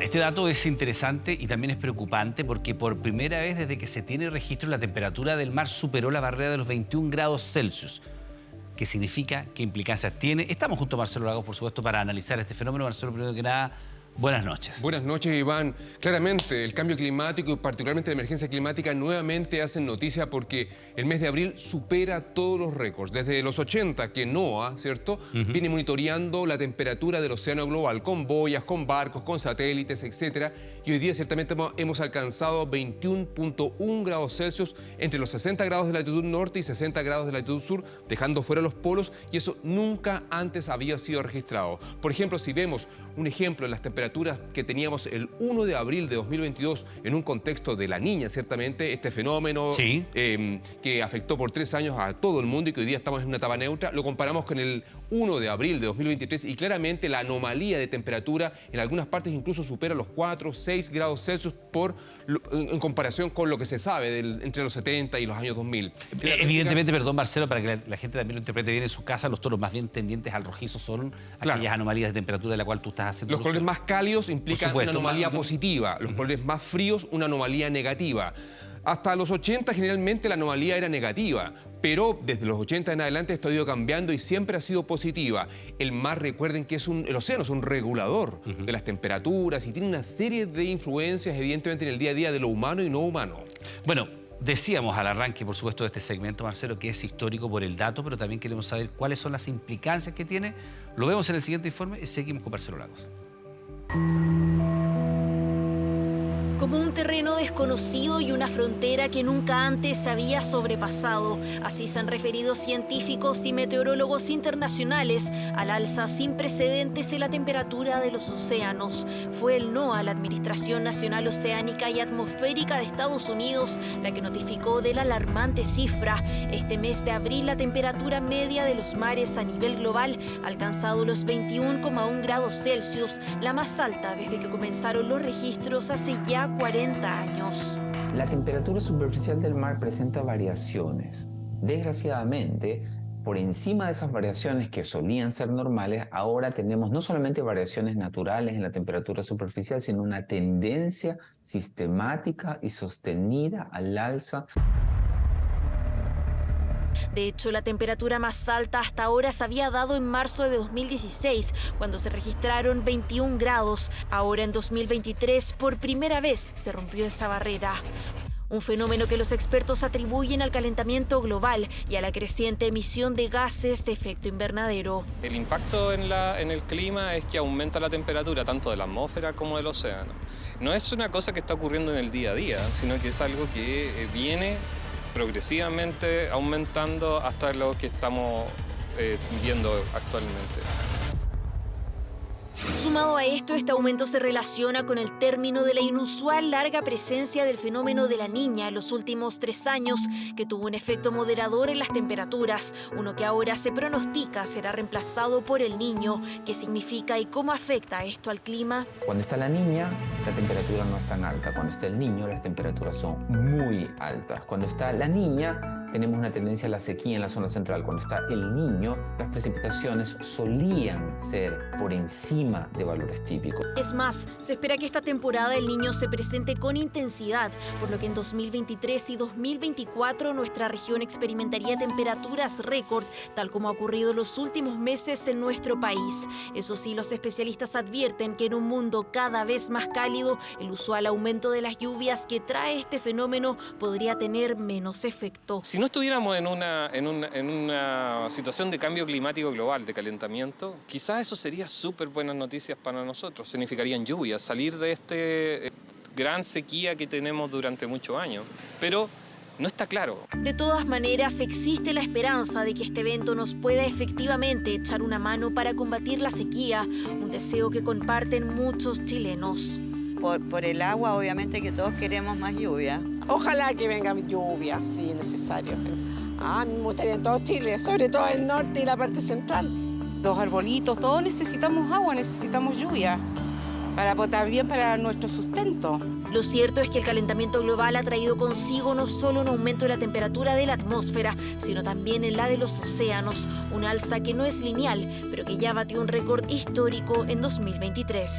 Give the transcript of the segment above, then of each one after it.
Ahora, este dato es interesante y también es preocupante porque por primera vez desde que se tiene registro la temperatura del mar superó la barrera de los 21 grados Celsius. ¿Qué significa? ¿Qué implicancias tiene? Estamos junto a Marcelo Lagos, por supuesto, para analizar este fenómeno. Marcelo, primero que nada, buenas noches. Buenas noches, Iván. Claramente, el cambio climático y particularmente la emergencia climática nuevamente hacen noticia porque el mes de abril supera todos los récords. Desde los 80 que NOAA, ¿cierto?, viene monitoreando la temperatura del océano global con boyas, con barcos, con satélites, etcétera. Y hoy día ciertamente hemos alcanzado 21.1 grados Celsius entre los 60 grados de latitud norte y 60 grados de latitud sur, dejando fuera los polos, y eso nunca antes había sido registrado. Por ejemplo, si vemos un ejemplo en las temperaturas que teníamos el 1 de abril de 2022 en un contexto de la Niña, ciertamente, este fenómeno sí, que afectó por 3 años a todo el mundo y que hoy día estamos en una etapa neutra, lo comparamos con el 1 de abril de 2023 y claramente la anomalía de temperatura en algunas partes incluso supera los 4, 6 grados Celsius en comparación con lo que se sabe entre los 70 y los años 2000. Evidentemente, perdón Marcelo, para que la gente también lo interprete bien en su casa, los tonos más bien tendientes al rojizo son aquellas anomalías de temperatura de la cual tú estás haciendo Los colores más cálidos implican una anomalía positiva, los colores más fríos una anomalía negativa. Hasta los 80 generalmente la anomalía era negativa, pero desde los 80 en adelante esto ha ido cambiando y siempre ha sido positiva. El mar, recuerden que el océano es un regulador de las temperaturas y tiene una serie de influencias evidentemente en el día a día de lo humano y no humano. Bueno, decíamos al arranque, por supuesto, de este segmento, Marcelo, que es histórico por el dato, pero también queremos saber cuáles son las implicancias que tiene. Lo vemos en el siguiente informe y seguimos con Marcelo Lagos. Como un terreno desconocido y una frontera que nunca antes se había sobrepasado. Así se han referido científicos y meteorólogos internacionales al alza sin precedentes en la temperatura de los océanos. Fue el NOAA, la Administración Nacional Oceánica y Atmosférica de Estados Unidos, la que notificó de la alarmante cifra. Este mes de abril la temperatura media de los mares a nivel global ha alcanzado los 21,1 grados Celsius, la más alta desde que comenzaron los registros hace ya 40 años. La temperatura superficial del mar presenta variaciones. Desgraciadamente, por encima de esas variaciones que solían ser normales, ahora tenemos no solamente variaciones naturales en la temperatura superficial, sino una tendencia sistemática y sostenida al alza. De hecho, la temperatura más alta hasta ahora se había dado en marzo de 2016, cuando se registraron 21 grados. Ahora, en 2023, por primera vez se rompió esa barrera. Un fenómeno que los expertos atribuyen al calentamiento global y a la creciente emisión de gases de efecto invernadero. El impacto en el clima es que aumenta la temperatura tanto de la atmósfera como del océano. No es una cosa que está ocurriendo en el día a día, sino que es algo que viene progresivamente aumentando hasta lo que estamos viendo actualmente. Sumado a esto, este aumento se relaciona con el término de la inusual larga presencia del fenómeno de la Niña en los últimos 3 años, que tuvo un efecto moderador en las temperaturas, uno que ahora se pronostica será reemplazado por el Niño. ¿Qué significa y cómo afecta esto al clima? Cuando está la Niña, la temperatura no es tan alta. Cuando está el Niño, las temperaturas son muy altas. Cuando está la Niña, tenemos una tendencia a la sequía en la zona central. Cuando está el Niño, las precipitaciones solían ser por encima de valores típicos. Es más, se espera que esta temporada el Niño se presente con intensidad, por lo que en 2023 y 2024 nuestra región experimentaría temperaturas récord, tal como ha ocurrido los últimos meses en nuestro país. Eso sí, los especialistas advierten que en un mundo cada vez más cálido, el usual aumento de las lluvias que trae este fenómeno podría tener menos efecto. Si no estuviéramos en una situación de cambio climático global, de calentamiento, quizás eso sería súper buenas noticias para nosotros. Significarían lluvias, salir de esta gran sequía que tenemos durante muchos años. Pero no está claro. De todas maneras, existe la esperanza de que este evento nos pueda efectivamente echar una mano para combatir la sequía, un deseo que comparten muchos chilenos. Por el agua, obviamente que todos queremos más lluvia. Ojalá que venga lluvia, si es necesario. Me gustaría en todo Chile, sobre todo el norte y la parte central. Los arbolitos, todos necesitamos agua, necesitamos lluvia, también para nuestro sustento. Lo cierto es que el calentamiento global ha traído consigo no solo un aumento de la temperatura de la atmósfera, sino también en la de los océanos, un alza que no es lineal, pero que ya batió un récord histórico en 2023.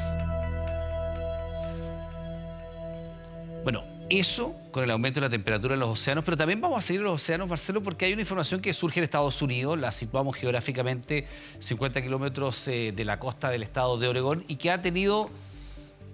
Bueno, eso con el aumento de la temperatura en los océanos, pero también vamos a seguir en los océanos, Marcelo, porque hay una información que surge en Estados Unidos, la situamos geográficamente 50 kilómetros de la costa del estado de Oregón y que ha tenido,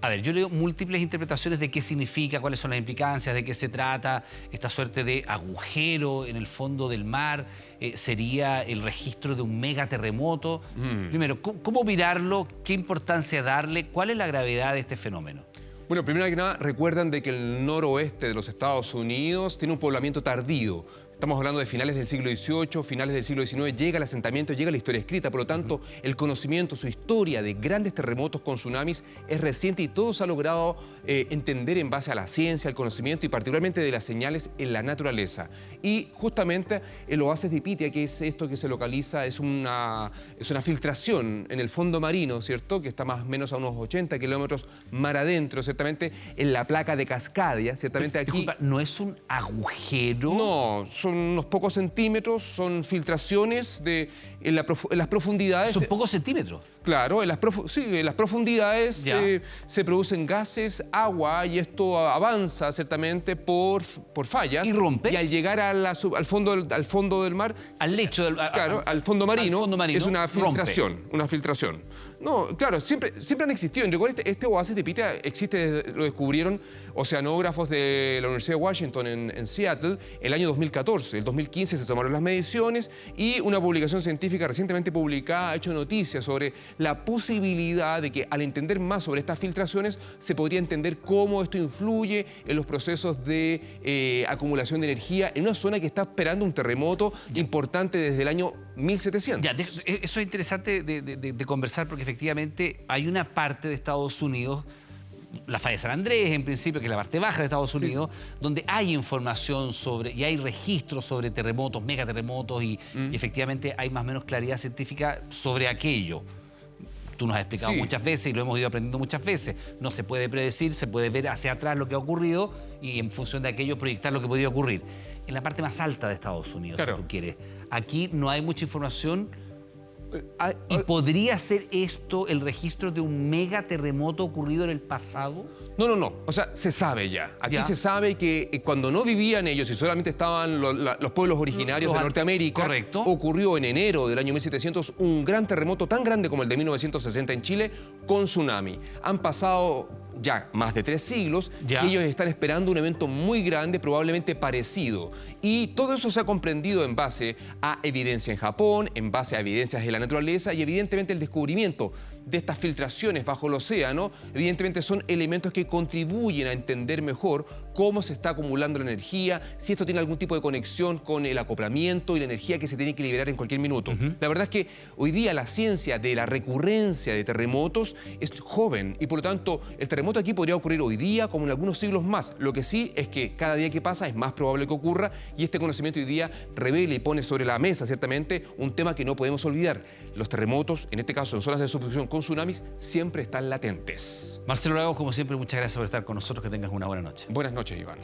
a ver, yo leo múltiples interpretaciones de qué significa, cuáles son las implicancias, de qué se trata, esta suerte de agujero en el fondo del mar, sería el registro de un megaterremoto. Primero, ¿cómo mirarlo? ¿Qué importancia darle? ¿Cuál es la gravedad de este fenómeno? Bueno, primero que nada, recuerdan de que el noroeste de los Estados Unidos tiene un poblamiento tardío. Estamos hablando de finales del siglo XVIII, finales del siglo XIX, llega el asentamiento, llega la historia escrita, por lo tanto, el conocimiento, su historia de grandes terremotos con tsunamis es reciente y todo se ha logrado entender en base a la ciencia, al conocimiento y particularmente de las señales en la naturaleza. Y justamente el oasis de Pitia, que es esto que se localiza, es una filtración en el fondo marino, ¿cierto? Que está más o menos a unos 80 kilómetros mar adentro, ciertamente en la placa de Cascadia, ciertamente aquí... Disculpa, ¿no es un agujero? No, son unos pocos centímetros, son filtraciones en las profundidades. Son pocos centímetros. Claro, en las profundidades se producen gases, agua, y esto avanza ciertamente por fallas. ¿Y rompe? Y al llegar al fondo del mar... Al lecho del... Claro, al fondo marino, es una filtración. Rompe. Una filtración. No, claro, siempre han existido. En rigor, este oasis de Pitia existe, lo descubrieron oceanógrafos de la Universidad de Washington en Seattle el año 2014. En 2015 se tomaron las mediciones y una publicación científica recientemente publicada ha hecho noticias sobre la posibilidad de que al entender más sobre estas filtraciones se podría entender cómo esto influye en los procesos de acumulación de energía en una zona que está esperando un terremoto importante desde el año 1700. Ya, eso es interesante de conversar porque efectivamente hay una parte de Estados Unidos, la falla de San Andrés en principio, que es la parte baja de Estados Unidos, donde hay información sobre, y hay registros sobre terremotos, megaterremotos y efectivamente hay más o menos claridad científica sobre aquello. Tú nos has explicado muchas veces y lo hemos ido aprendiendo muchas veces. No se puede predecir, se puede ver hacia atrás lo que ha ocurrido y en función de aquello proyectar lo que podría ocurrir. En la parte más alta de Estados Unidos, claro, si tú quieres. Aquí no hay mucha información. ¿Y podría ser esto el registro de un megaterremoto ocurrido en el pasado? No. O sea, se sabe ya. Aquí se sabe que cuando no vivían ellos y solamente estaban los pueblos originarios de Norteamérica, correcto, ocurrió en enero del año 1700 un gran terremoto tan grande como el de 1960 en Chile con tsunami. Han pasado ya más de 3 siglos y ellos están esperando un evento muy grande, probablemente parecido. Y todo eso se ha comprendido en base a evidencia en Japón, en base a evidencias de la naturaleza y evidentemente el descubrimiento de estas filtraciones bajo el océano, evidentemente son elementos que contribuyen a entender mejor cómo se está acumulando la energía, si esto tiene algún tipo de conexión con el acoplamiento y la energía que se tiene que liberar en cualquier minuto. La verdad es que hoy día la ciencia de la recurrencia de terremotos es joven y por lo tanto el terremoto aquí podría ocurrir hoy día como en algunos siglos más. Lo que sí es que cada día que pasa es más probable que ocurra y este conocimiento hoy día revela y pone sobre la mesa ciertamente un tema que no podemos olvidar. Los terremotos, en este caso en zonas de subducción con tsunamis, siempre están latentes. Marcelo Lagos, como siempre, muchas gracias por estar con nosotros. Que tengas una buena noche. Buenas noches, Iván.